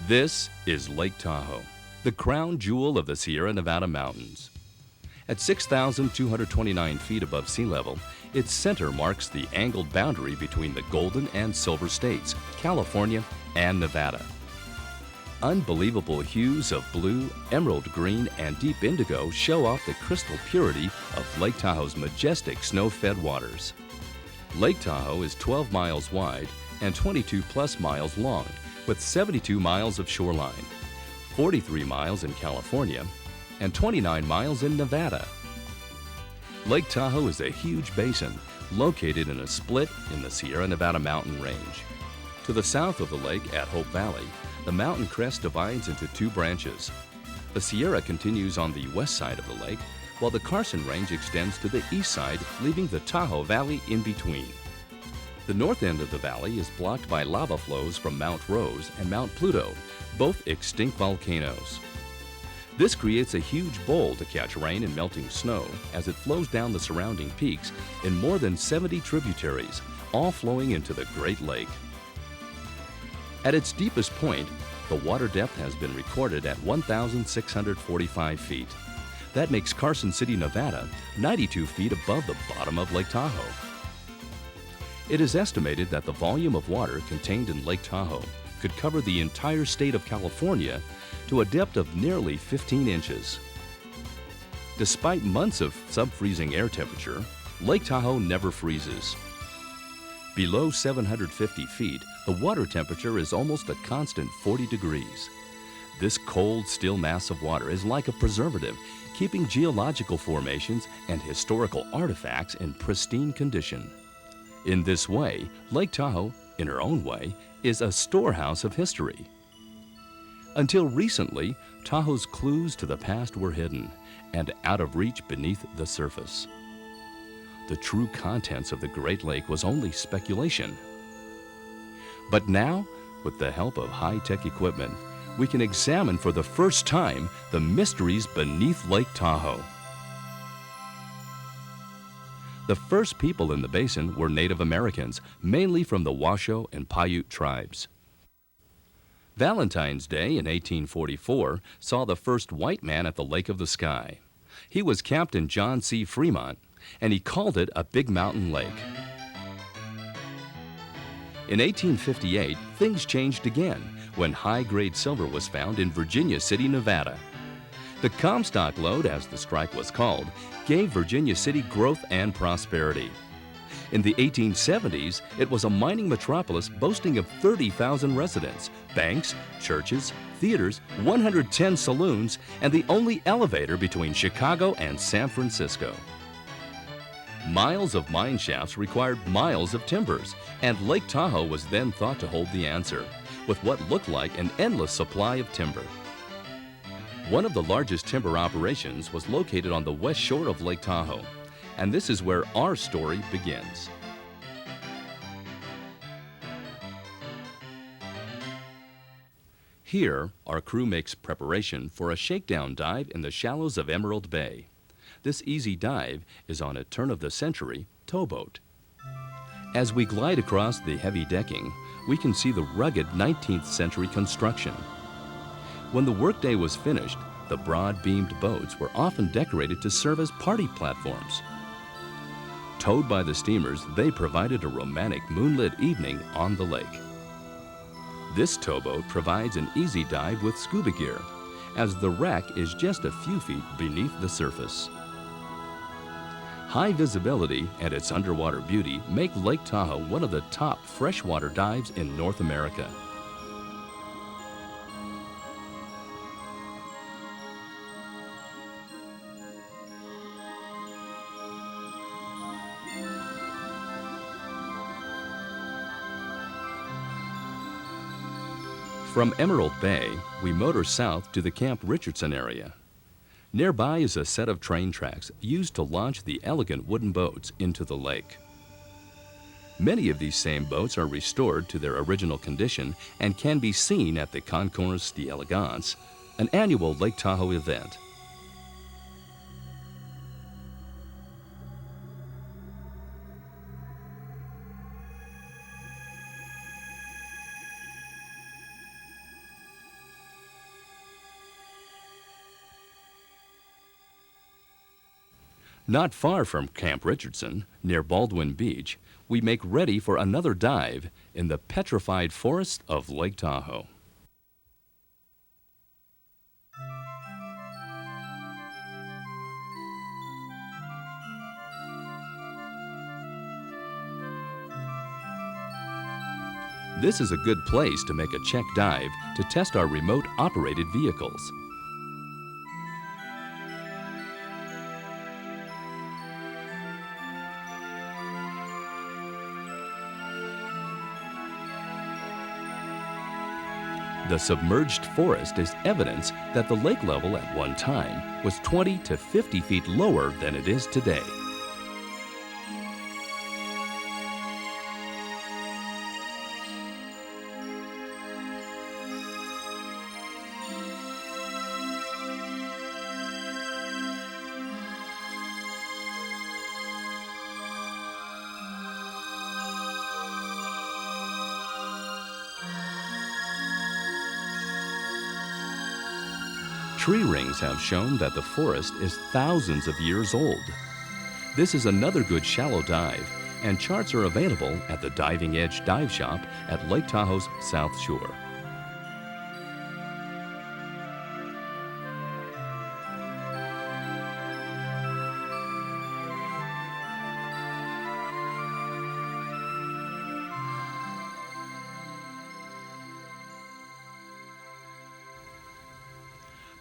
This is Lake Tahoe, the crown jewel of the Sierra Nevada mountains. At 6,229 feet above sea level, its center marks the angled boundary between the Golden and Silver States, California and Nevada. Unbelievable hues of blue, emerald green, and deep indigo show off the crystal purity of Lake Tahoe's majestic snow-fed waters. Lake Tahoe is 12 miles wide and 22 plus miles long, with 72 miles of shoreline, 43 miles in California, and 29 miles in Nevada. Lake Tahoe is a huge basin located in a split in the Sierra Nevada mountain range. To the south of the lake at Hope Valley, the mountain crest divides into two branches. The Sierra continues on the west side of the lake, while the Carson Range extends to the east side, leaving the Tahoe Valley in between. The north end of the valley is blocked by lava flows from Mount ROVS and Mount Pluto, both extinct volcanoes. This creates a huge bowl to catch rain and melting snow as it flows down the surrounding peaks in more than 70 tributaries, all flowing into the Great Lake. At its deepest point, the water depth has been recorded at 1,645 feet. That makes Carson City, Nevada, 92 feet above the bottom of Lake Tahoe. It is estimated that the volume of water contained in Lake Tahoe could cover the entire state of California to a depth of nearly 15 inches. Despite months of sub-freezing air temperature, Lake Tahoe never freezes. Below 750 feet, the water temperature is almost a constant 40 degrees. This cold, still mass of water is like a preservative, keeping geological formations and historical artifacts in pristine condition. In this way, Lake Tahoe, in her own way, is a storehouse of history. Until recently, Tahoe's clues to the past were hidden and out of reach beneath the surface. The true contents of the Great Lake was only speculation. But now, with the help of high-tech equipment, we can examine for the first time the mysteries beneath Lake Tahoe. The first people in the basin were Native Americans, mainly from the Washoe and Paiute tribes. Valentine's Day in 1844 saw the first white man at the Lake of the Sky. He was Captain John C. Fremont, and he called it a big mountain lake. In 1858, things changed again when high-grade silver was found in Virginia City, Nevada. The Comstock Lode, as the strike was called, gave Virginia City growth and prosperity. In the 1870s, it was a mining metropolis boasting of 30,000 residents, banks, churches, theaters, 110 saloons, and the only elevator between Chicago and San Francisco. Miles of mine shafts required miles of timbers, and Lake Tahoe was then thought to hold the answer, with what looked like an endless supply of timber. One of the largest timber operations was located on the west shore of Lake Tahoe, and this is where our story begins. Here, our crew makes preparation for a shakedown dive in the shallows of Emerald Bay. This easy dive is on a turn-of-the-century towboat. As we glide across the heavy decking, we can see the rugged 19th century construction. When the workday was finished, the broad-beamed boats were often decorated to serve as party platforms. Towed by the steamers, they provided a romantic moonlit evening on the lake. This towboat provides an easy dive with scuba gear, as the wreck is just a few feet beneath the surface. High visibility and its underwater beauty make Lake Tahoe one of the top freshwater dives in North America. From Emerald Bay, we motor south to the Camp Richardson area. Nearby is a set of train tracks used to launch the elegant wooden boats into the lake. Many of these same boats are restored to their original condition and can be seen at the Concours d'Elegance, an annual Lake Tahoe event. Not far from Camp Richardson, near Baldwin Beach, we make ready for another dive in the petrified forest of Lake Tahoe. This is a good place to make a check dive to test our remote-operated vehicles. The submerged forest is evidence that the lake level at one time was 20 to 50 feet lower than it is today. Tree rings have shown that the forest is thousands of years old. This is another good shallow dive, and charts are available at the Diving Edge Dive Shop at Lake Tahoe's South Shore.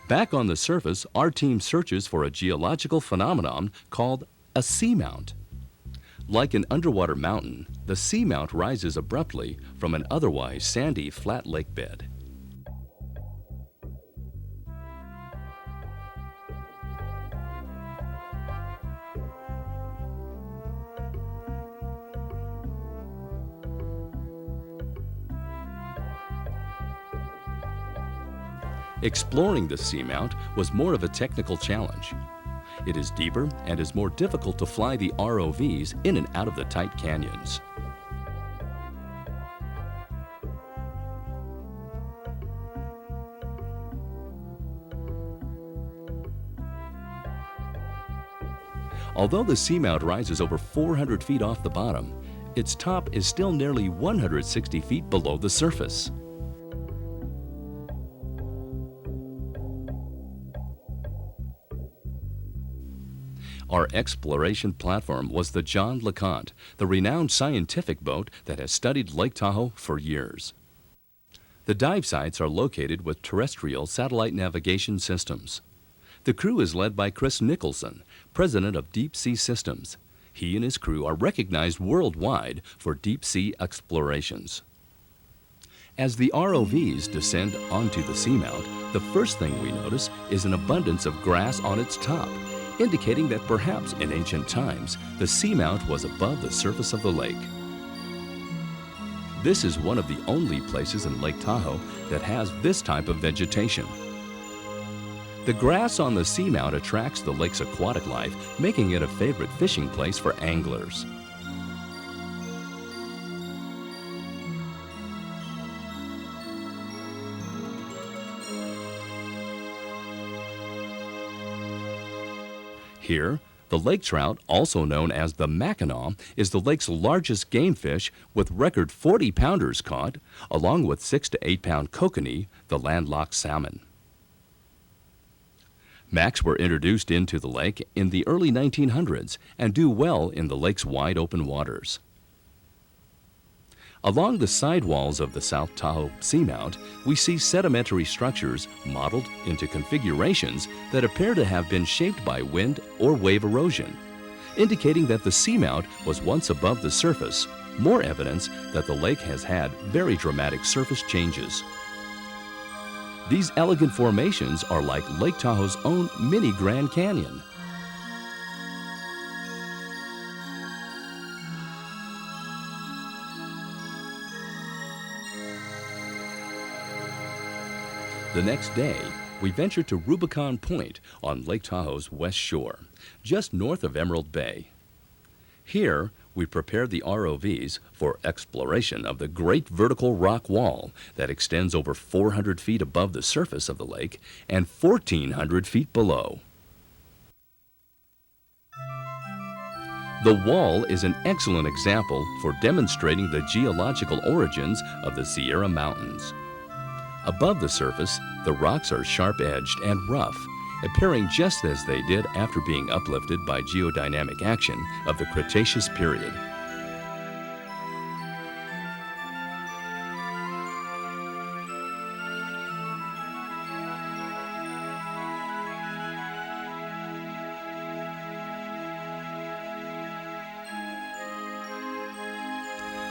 Back on the surface, our team searches for a geological phenomenon called a seamount. Like an underwater mountain, the seamount rises abruptly from an otherwise sandy flat lake bed. Exploring the seamount was more of a technical challenge. It is deeper and is more difficult to fly the ROVs in and out of the tight canyons. Although the seamount rises over 400 feet off the bottom, its top is still nearly 160 feet below the surface. Our exploration platform was the John LeConte, the renowned scientific boat that has studied Lake Tahoe for years. The dive sites are located with terrestrial satellite navigation systems. The crew is led by Chris Nicholson, president of Deep Sea Systems. He and his crew are recognized worldwide for deep sea explorations. As the ROVs descend onto the seamount, the first thing we notice is an abundance of grass on its top, indicating that perhaps in ancient times, the seamount was above the surface of the lake. This is one of the only places in Lake Tahoe that has this type of vegetation. The grass on the seamount attracts the lake's aquatic life, making it a favorite fishing place for anglers. Here, the lake trout, also known as the Mackinaw, is the lake's largest game fish with record 40-pounders caught, along with 6 to 8-pound kokanee, the landlocked salmon. Macks were introduced into the lake in the early 1900s and do well in the lake's wide open waters. Along the sidewalls of the South Tahoe Seamount, we see sedimentary structures modeled into configurations that appear to have been shaped by wind or wave erosion, indicating that the seamount was once above the surface, more evidence that the lake has had very dramatic surface changes. These elegant formations are like Lake Tahoe's own mini Grand Canyon. The next day, we venture to Rubicon Point on Lake Tahoe's west shore, just north of Emerald Bay. Here, we prepare the ROVs for exploration of the great vertical rock wall that extends over 400 feet above the surface of the lake and 1,400 feet below. The wall is an excellent example for demonstrating the geological origins of the Sierra Mountains. Above the surface, the rocks are sharp-edged and rough, appearing just as they did after being uplifted by geodynamic action of the Cretaceous period.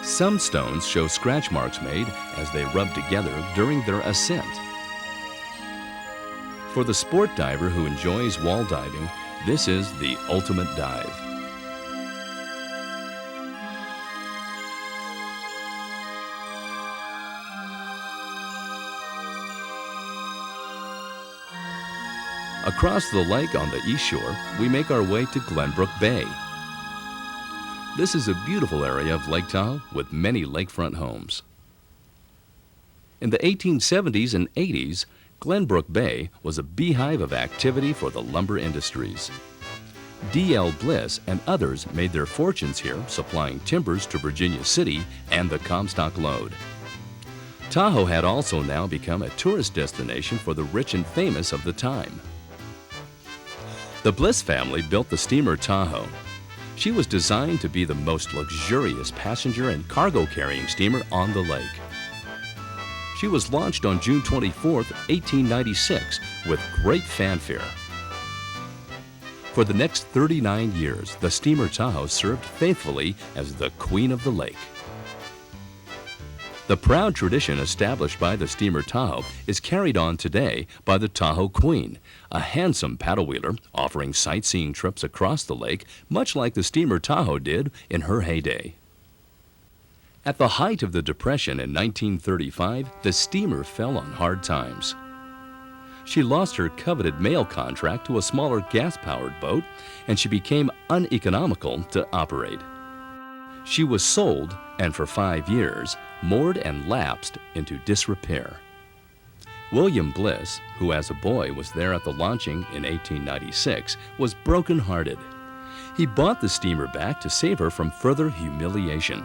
Some stones show scratch marks made as they rub together during their ascent. For the sport diver who enjoys wall diving, this is the ultimate dive. Across the lake on the east shore, we make our way to Glenbrook Bay. This is a beautiful area of Lake Tahoe with many lakefront homes. In the 1870s and 80s, Glenbrook Bay was a beehive of activity for the lumber industries. D.L. Bliss and others made their fortunes here supplying timbers to Virginia City and the Comstock Lode. Tahoe had also now become a tourist destination for the rich and famous of the time. The Bliss family built the steamer Tahoe. She was designed to be the most luxurious passenger and cargo carrying steamer on the lake. She was launched on June 24, 1896, with great fanfare. For the next 39 years, the steamer Tahoe served faithfully as the Queen of the Lake. The proud tradition established by the steamer Tahoe is carried on today by the Tahoe Queen, a handsome paddle wheeler offering sightseeing trips across the lake, much like the steamer Tahoe did in her heyday. At the height of the Depression in 1935, the steamer fell on hard times. She lost her coveted mail contract to a smaller gas-powered boat, and she became uneconomical to operate. She was sold, and for 5 years, moored and lapsed into disrepair. William Bliss, who as a boy was there at the launching in 1896, was broken-hearted. He bought the steamer back to save her from further humiliation.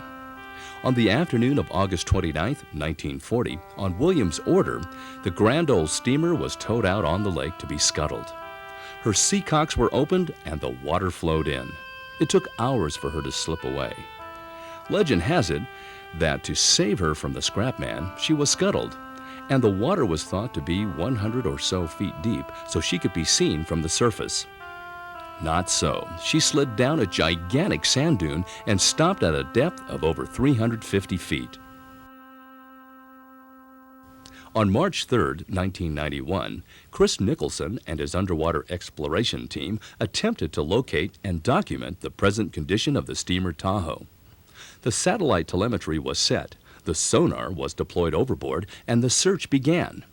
On the afternoon of August 29, 1940, on William's order, the grand old steamer was towed out on the lake to be scuttled. Her seacocks were opened and the water flowed in. It took hours for her to slip away. Legend has it that to save her from the scrapman, she was scuttled, and the water was thought to be 100 or so feet deep, so she could be seen from the surface. Not so. She slid down a gigantic sand dune and stopped at a depth of over 350 feet. On March 3, 1991, Chris Nicholson and his underwater exploration team attempted to locate and document the present condition of the steamer Tahoe. The satellite telemetry was set, the sonar was deployed overboard, and the search began.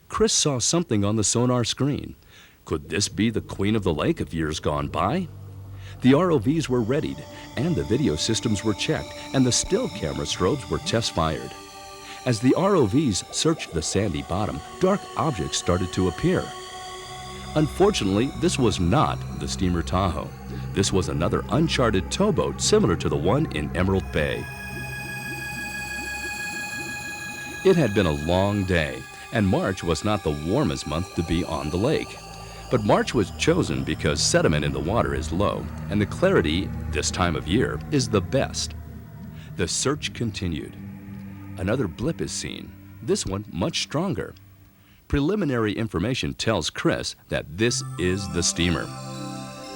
Chris saw something on the sonar screen. Could this be the Queen of the Lake of years gone by? The ROVs were readied, and the video systems were checked, and the still camera strobes were test-fired. As the ROVs searched the sandy bottom, dark objects started to appear. Unfortunately, this was not the steamer Tahoe. This was another uncharted towboat similar to the one in Emerald Bay. It had been a long day, and March was not the warmest month to be on the lake. But March was chosen because sediment in the water is low, and the clarity this time of year is the best. The search continued. Another blip is seen, this one much stronger. Preliminary information tells Chris that this is the steamer.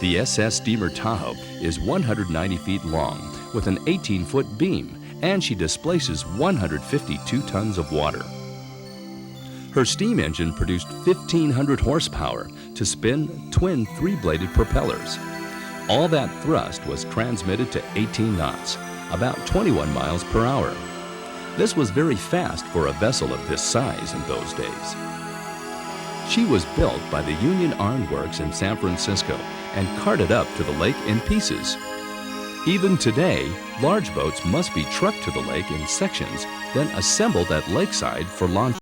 The SS Steamer Tahoe is 190 feet long with an 18-foot beam, and she displaces 152 tons of water. Her steam engine produced 1,500 horsepower to spin twin three-bladed propellers. All that thrust was transmitted to 18 knots, about 21 miles per hour. This was very fast for a vessel of this size in those days. She was built by the Union Armed Works in San Francisco and carted up to the lake in pieces. Even today, large boats must be trucked to the lake in sections, then assembled at lakeside for launching.